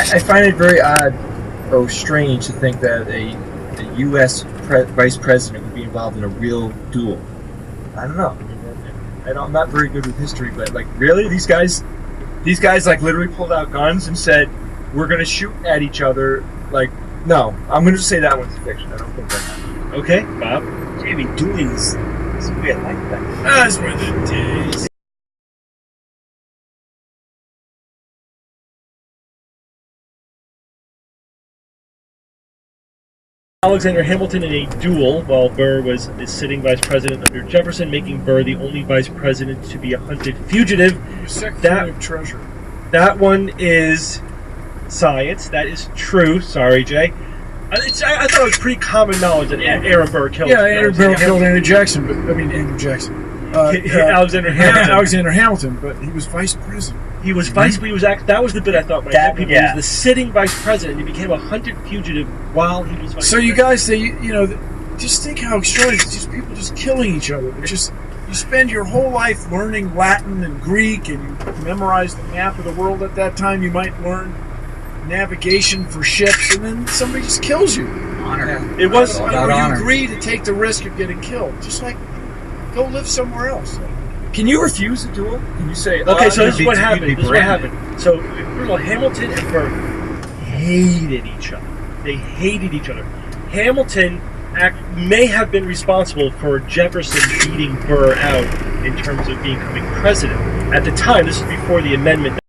I find it very odd or strange to think that a U.S. vice president would be involved in a real duel. I don't know. I'm not very good with history, but like, really, these guys like literally pulled out guns and said, "We're going to shoot at each other." Like, no, I'm going to say that one's fiction. I don't think that happened. Okay, Bob. Jamie, doing is weird like that. Those were the days. Alexander Hamilton in a duel while Burr was the sitting vice president under Jefferson, making Burr the only vice president to be a hunted fugitive. Secretary of Treasury. That one is science. That is true. Sorry, Jay. I thought it was pretty common knowledge that Aaron Burr killed. Yeah, Aaron Burr killed Andrew Jackson, but Andrew Jackson. Alexander Hamilton. Alexander Hamilton, but he was vice president. He was vice. He was that was the bit I thought. He was the sitting vice president. He became a hunted fugitive while he was vice. So you guys say, just think how extraordinary. It's just people just killing each other. It's just you spend your whole life learning Latin and Greek, and you memorize the map of the world. At that time, you might learn navigation for ships, and then somebody just kills you. Honor. It was. You agree to take the risk of getting killed, just like go live somewhere else. Can you refuse a duel? Can you say, okay, so this is what happened. So, first of all, Hamilton and Burr hated each other. They hated each other. Hamilton may have been responsible for Jefferson beating Burr out in terms of becoming president. At the time, this is before the amendment